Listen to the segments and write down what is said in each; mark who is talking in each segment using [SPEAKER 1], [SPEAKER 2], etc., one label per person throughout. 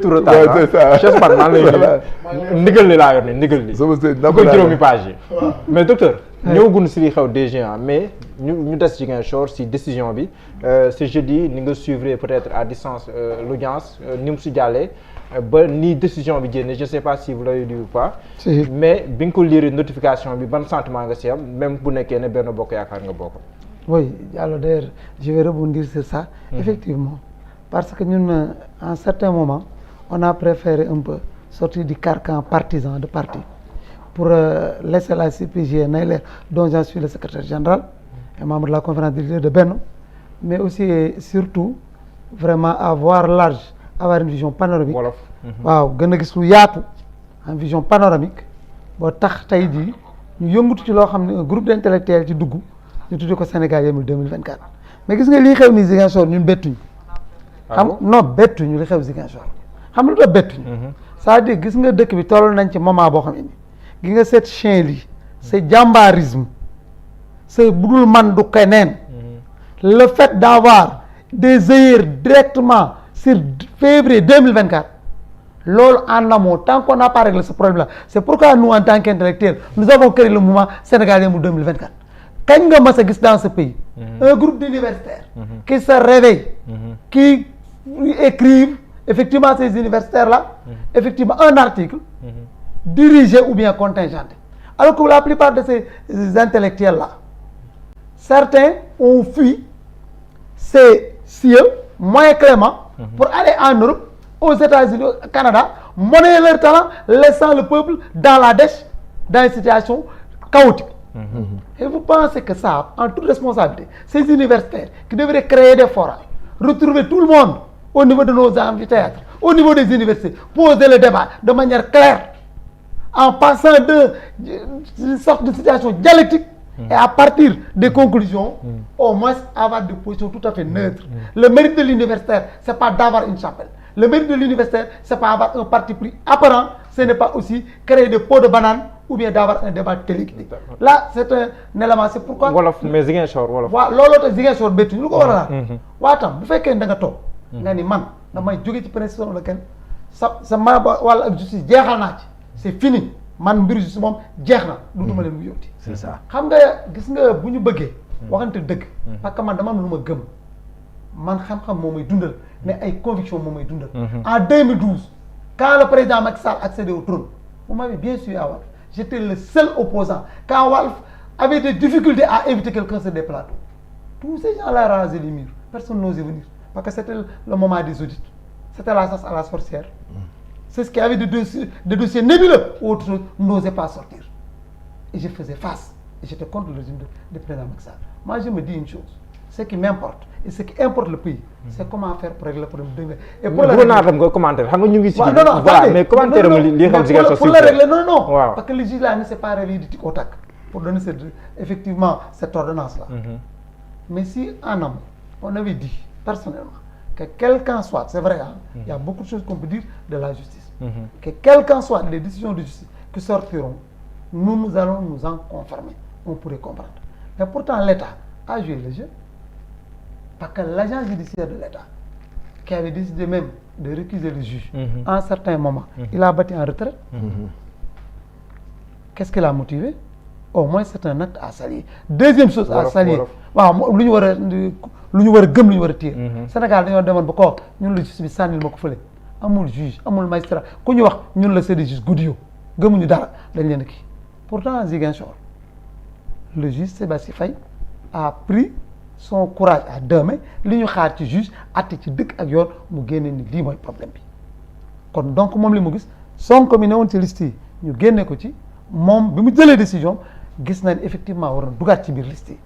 [SPEAKER 1] tout retard Cheikh Ban maa ngi lay ndigal li laa yor ne ndigal li ko juróomi page yi mais docteur ñëwagun si li xew DG mais ñu des Ziguinchor si décision bi ce jeudi ni nga suivre peut-être à distance l'audience ni mu si jàllee ba nii décision bi génne je sais pas si vous l'avez lu ou pas mais bi nga ko lire notification bi ban sentiment nga si am même bu nekkee ne Benno Bokk Yaakaar nga bokk.
[SPEAKER 2] Oui alors d'ailleurs je vais rebondir sur ça effectivement parce que ñun à un certain moment on a préféré un peu sortir du carcan partisan de parti pour laisser la CPJ nay dont j'en suis le secrétaire général et membre de la conférence des leaders de Benno mais aussi et surtout vraiment avoir large avoir une vision panoramique waaw gën a gis lu yaatu en vision panoramique boo tax tey jii ñu yëngatu ci loo xam ne un groupe d'intellectuels ci dugg ñu tuddee ko Sénégal yemul 2024 mais gis nga lii xew ni Ziguinchor ñun bettuñu xam non bettuñu li xew Ziguinchor xam lu tax bettuñu c'est-à-dire gis nga dëkk bi toll nañ ci moment boo xam ne gi nga seet chien lii c'est jàmbaarisme c'est budul man du keneen le fait d'avoir des œillères directement sur février 2024 loolu en amont tant qu'on n'a pas réglé ce problème-là c'est pourquoi nous en tant qu'intellectuels nous avons créé le mouvement Sénégal yemul 2024 kañ nga mas a gis dans ce pays un groupe d'universitaires qui se réveille qui écrivent effectivement ces universitaires-là effectivement un article dirigé ou bien contingenté alors que la plupart de ces intellectuels-là certains ont fui ces cieux moins cléments pour aller en Europe aux États-Unis au Canada monnayer leur talent laissant le peuple dans la dèche dans une situation chaotique. Et vous pensez que ça, en toute responsabilité, ces universitaires qui devraient créer des forums, retrouver tout le monde au niveau de nos amphithéâtres, au niveau des universités, poser le débat de manière claire, en passant d'une sorte de situation dialectique, et à partir des conclusions, au moins avoir des positions tout à fait neutres. Le mérite de l'universitaire, c'est pas d'avoir une chapelle. Le mérite de l'universitaire, c'est pas avoir un parti pris apparent, ce n'est pas aussi créer des pots de banane ou bien d'avoir un débat téléguidé. Là, c'est un élément, c'est pourquoi.
[SPEAKER 1] wolof mais Ziguinchor wolof.
[SPEAKER 2] waaw looloo tax Ziguinchor bettuñu lu ko war a laal. waa tam bu fekkee da nga toog. nga ni man damay jóge ci président la kenn sa ma wàlla ak justice jeexal naa ci c'est fini man mbiru justice moom jeex na. lu duma leen wuyóoti.
[SPEAKER 3] c'est ça
[SPEAKER 2] xam nga gis nga bu ñu bëggee. waxante dëgg. parce que man dama am lu ma gëm. man xam-xam moo may dundal mais ay conviction moo may dundal. En 2012 quand le président Macky Sall accédait au trône vous m'avez bien suivi à Walf j'étais le seul opposant quand Walf avait des difficultés à éviter quelqu'un sur des plateaux tous ces gens-là rasaient les murs personne n'osait venir parce que c'était le moment des audits c'était la chasse à la sorcière c'est ce qui avait des dossiers nébuleux où autre chose n'osait pas sortir et je faisais face et j'étais contre le régime de président Macky Sall moi je me dis une chose ce qui m'importe et ce qui importe le pays c'est comment faire pour régler le problème dëgg et pour
[SPEAKER 1] bëggoon naa tam nga commentaire xam nga ñu ngi si
[SPEAKER 2] non
[SPEAKER 1] voilà mais commentaire ma li xam Ziguinchor
[SPEAKER 2] pour le régler non
[SPEAKER 1] waaw
[SPEAKER 2] parce que le juge là ne s'est pas réveillé du tic au tac pour donner effectivement cette ordonnance là mais si en amont on avait dit personnellement que quel qu'en soit c'est vrai il y a beaucoup de choses qu'on peut dire de la justice que quel qu'en soit les décisions de justice qui sortiront nous allons nous en conformer on pourrait comprendre mais pourtant l'État a joué le jeu parce que l'agent judiciaire de l'État qui avait décidé même de récuser le juge à un certain moment il a battu en retraite qu'est-ce qui l'a motivé au moins c'est un acte à saluer deuxième chose à saluer waaw lu ñu war a gëm lu ñu war a téye Sénégal dañoo demoon ba ko ñun la justice bi sànnil ma ko fële amul juge amul magistrat ku ñu wax ñun la c'est des juges guddiyo gëmuñu dara dañ leen kii pourtant Ziguinchor le juge Sébastien Faye a pris son courage à deux mains li ñu xaar ci juge atte ci dëkk ak yoon mu génne ni lii mooy problème bi kon donc moom li mu gis Sonko mi ne woon ci liste yi ñu génne ko ci moom bi mu jëlee décision gis na ni effectivement war na dugaat ci biir liste yi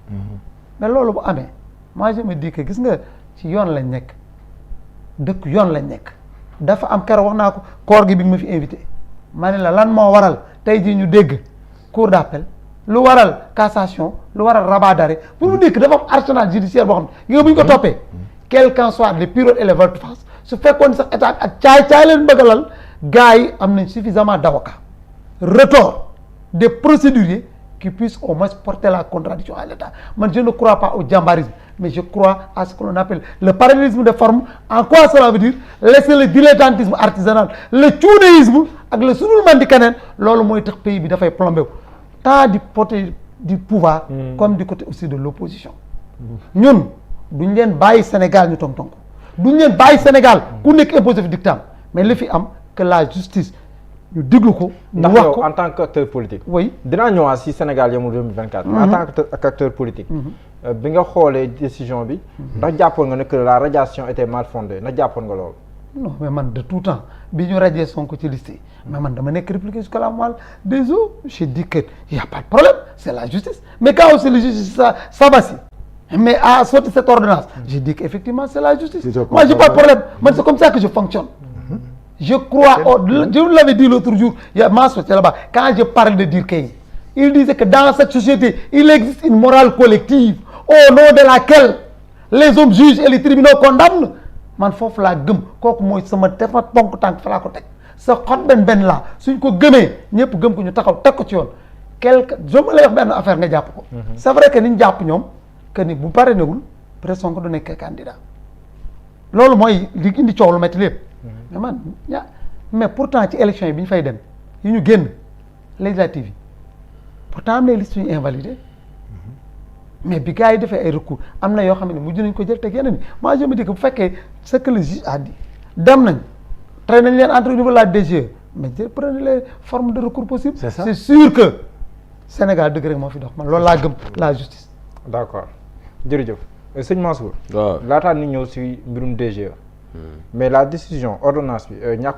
[SPEAKER 2] mais loolu bu amee moi je me dis que gis nga ci yoon lañ nekk dëkk yoon lañ nekk dafa am keroog wax naa ko koor gi bi nga ma fi invité ma ne la lan moo waral tey jii ñu dégg cour d'appel lu waral cassation lu waral rabat d'arrêt pour vous dire que dafa am arsenal judiciaire boo xam ne yow bu ñu ko toppee quel qu'en soit les pirogues et les volte-face su fekkoon sax état ak caay leen bëggalal gars yi am nañ suffisamment d'avocats retors des procéduriers qui puisse au moins porter la contradiction à l'État. Moi, je ne crois pas au jambarisme, mais je crois à ce que l'on appelle le parallélisme de forme. En quoi cela veut dire? Laisser le dilettantisme artisanal, le tchounéisme ak le sunulman di keneen loolu mooy tax pays bi dafay plombé tant du côté du pouvoir comme du côté aussi de l'opposition. ñun duñ leen bàyyi Sénégal ñu tong-tong duñ leen bàyyi Sénégal ku nekk imposé fi dictam mais li fi am que la justice ñu déglu ko. ñu wax ko
[SPEAKER 1] en tant qu'acteur politique.
[SPEAKER 2] oui
[SPEAKER 1] dinaa ñëwaat si Sénégal yemul 2024. mais en tant qu'acteur politique. bi nga xoolee décision bi. ndax jàppoon nga ne que la radiation était mal fondée ndax jàppoon nga loolu.
[SPEAKER 2] non mais man de tout temps bi ñu radié Sonko ci liste yi mais man dama nekk répliqué jusqu'à la moelle des os j'ai dit que y a pas de problème c'est la justice mais quand aussi la justice Sabassi mais a sorti cette ordonnance j'ai dit qu'effectivement c'est la justice moi j'ai pas de problème man c'est comme ça que je fonctionne je crois je vous l'avais dit l'autre jour il y a Mansour là-bas quand je parle de Durkheim il disait que dans cette société il existe une morale collective au nom de laquelle les hommes jugent et les tribunaux condamnent man foofu laa gëm kooku mooy sama tefa ponk tànk fa laa ko teg sa xot benn la suñ ko gëmee ñëpp gëm ko ñu taxaw teg ko ci yoon quelque je me lay wax benn affaire nga jàpp ko c'est vrai que ni ñu jàpp ñoom que ni bu pare newul peut-être Sonko du nekk candidat loolu mooy li indi coow lu metti lépp mais man mais pourtant ci élection yi bi ñu fay dem yi ñu génn législative yi pourtant am na liste yu invalidé mais bi gars yi defee ay recours am na yoo xam ne mujj nañ ko jël teg yeneen ni moi je me dis que bu fekkee ce que le juge a dit dem nañ traité nañ leen entre au niveau de la DGE mais prenez les formes de recours possibles. C'est sûr que Sénégal dëgg rek moo fi dox man loolu laa gëm la justice.
[SPEAKER 1] d'accord jërëjëf sëñ Mansour.
[SPEAKER 3] waaw
[SPEAKER 1] laataa ni ñëw si mbirum DGE. mais la décision ordonnance bi ñàkkul